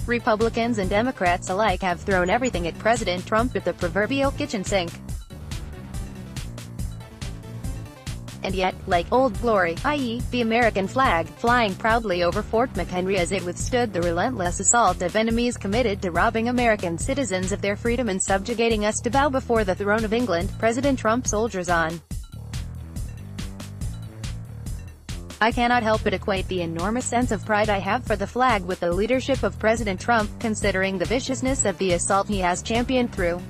Republicans and Democrats alike have thrown everything at President Trump at the proverbial kitchen sink. And yet, like Old Glory, i.e., the American flag, flying proudly over Fort McHenry as it withstood the relentless assault of enemies committed to robbing American citizens of their freedom and subjugating us to bow before the throne of England, President Trump soldiers on. I cannot help but equate the enormous sense of pride I have for the flag with the leadership of President Trump, considering the viciousness of the assault he has championed through.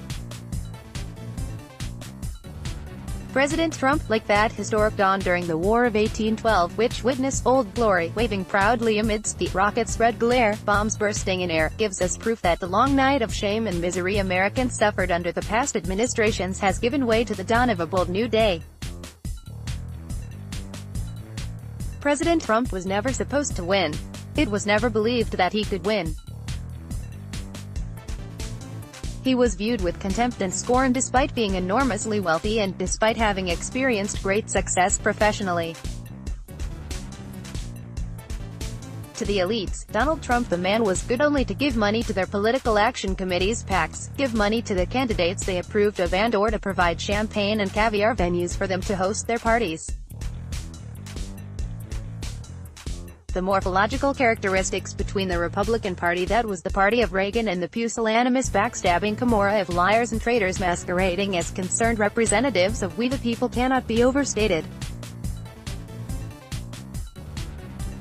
President Trump, like that historic dawn during the War of 1812, which witnessed Old Glory waving proudly amidst the rocket's red glare, bombs bursting in air, gives us proof that the long night of shame and misery Americans suffered under the past administrations has given way to the dawn of a bold new day. President Trump was never supposed to win. It was never believed that he could win. He was viewed with contempt and scorn despite being enormously wealthy and despite having experienced great success professionally. To the elites, Donald Trump the man was good only to give money to their political action committees, PACs, give money to the candidates they approved of and/or to provide champagne and caviar venues for them to host their parties. The morphological characteristics between the Republican Party that was the party of Reagan and the pusillanimous backstabbing Camorra of liars and traitors masquerading as concerned representatives of we the people cannot be overstated.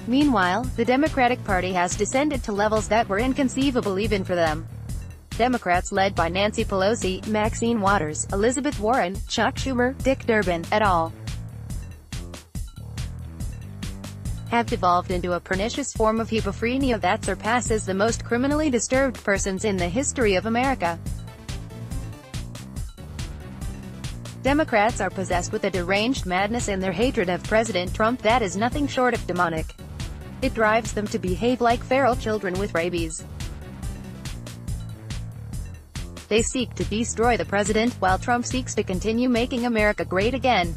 Meanwhile, the Democratic Party has descended to levels that were inconceivable even for them. Democrats led by Nancy Pelosi, Maxine Waters, Elizabeth Warren, Chuck Schumer, Dick Durbin, et al. have devolved into a pernicious form of schizophrenia that surpasses the most criminally disturbed persons in the history of America. Democrats are possessed with a deranged madness in their hatred of President Trump that is nothing short of demonic. It drives them to behave like feral children with rabies. They seek to destroy the president, while Trump seeks to continue making America great again.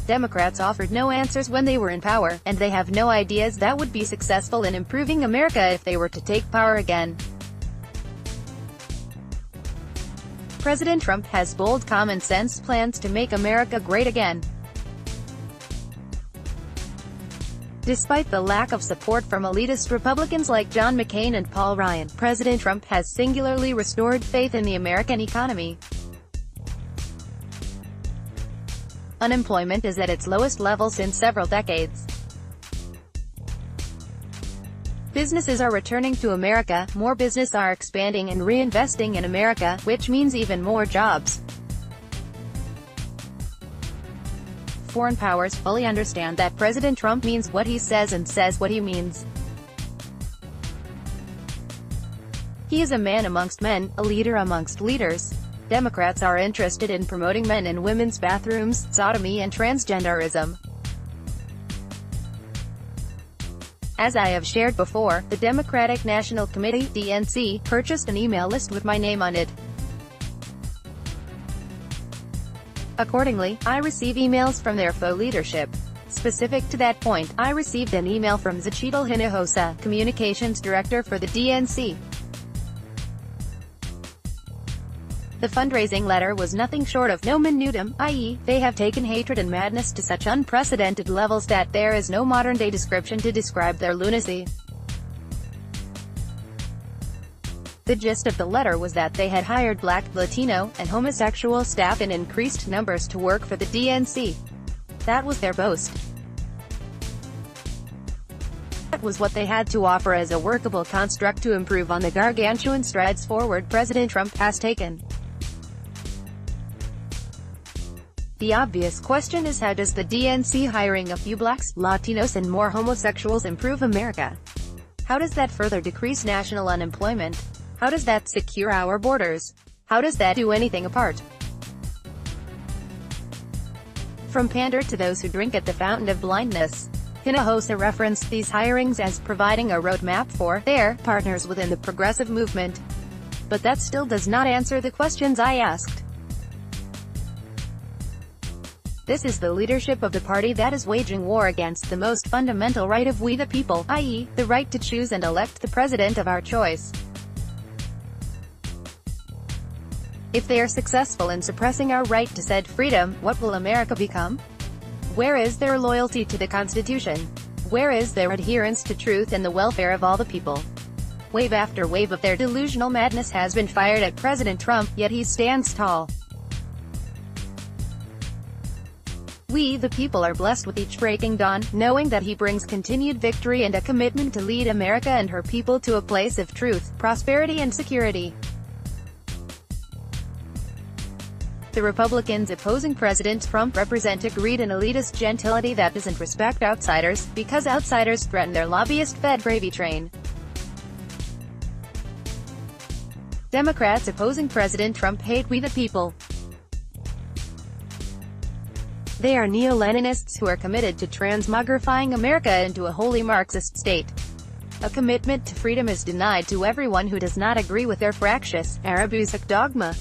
Democrats offered no answers when they were in power, and they have no ideas that would be successful in improving America if they were to take power again. President Trump has bold common-sense plans to make America great again. Despite the lack of support from elitist Republicans like John McCain and Paul Ryan, President Trump has singularly restored faith in the American economy. Unemployment is at its lowest level since several decades. Businesses are returning to America, more businesses are expanding and reinvesting in America, which means even more jobs. Foreign powers fully understand that President Trump means what he says and says what he means. He is a man amongst men, a leader amongst leaders. Democrats are interested in promoting men and women's bathrooms, sodomy and transgenderism. As I have shared before, the Democratic National Committee, DNC, purchased an email list with my name on it. Accordingly, I receive emails from their faux leadership. Specific to that point, I received an email from Xochitl Hinojosa, Communications Director for the DNC. The fundraising letter was nothing short of nomen nudum, i.e., they have taken hatred and madness to such unprecedented levels that there is no modern-day description to describe their lunacy. The gist of the letter was that they had hired Black, Latino, and homosexual staff in increased numbers to work for the DNC. That was their boast. That was what they had to offer as a workable construct to improve on the gargantuan strides forward President Trump has taken. The obvious question is, how does the DNC hiring a few blacks, Latinos and more homosexuals improve America? How does that further decrease national unemployment? How does that secure our borders? How does that do anything apart from pander to those who drink at the fountain of blindness? Hinojosa referenced these hirings as providing a roadmap for their partners within the progressive movement. But that still does not answer the questions I asked. This is the leadership of the party that is waging war against the most fundamental right of we the people, i.e., the right to choose and elect the president of our choice. If they are successful in suppressing our right to said freedom, what will America become? Where is their loyalty to the Constitution? Where is their adherence to truth and the welfare of all the people? Wave after wave of their delusional madness has been fired at President Trump, yet he stands tall. We, the people, are blessed with each breaking dawn, knowing that he brings continued victory and a commitment to lead America and her people to a place of truth, prosperity and security. The Republicans opposing President Trump represent a greed and elitist gentility that doesn't respect outsiders, because outsiders threaten their lobbyist-fed gravy train. Democrats opposing President Trump hate we the people. They are neo-Leninists who are committed to transmogrifying America into a wholly Marxist state. A commitment to freedom is denied to everyone who does not agree with their fractious, Arabusic dogma.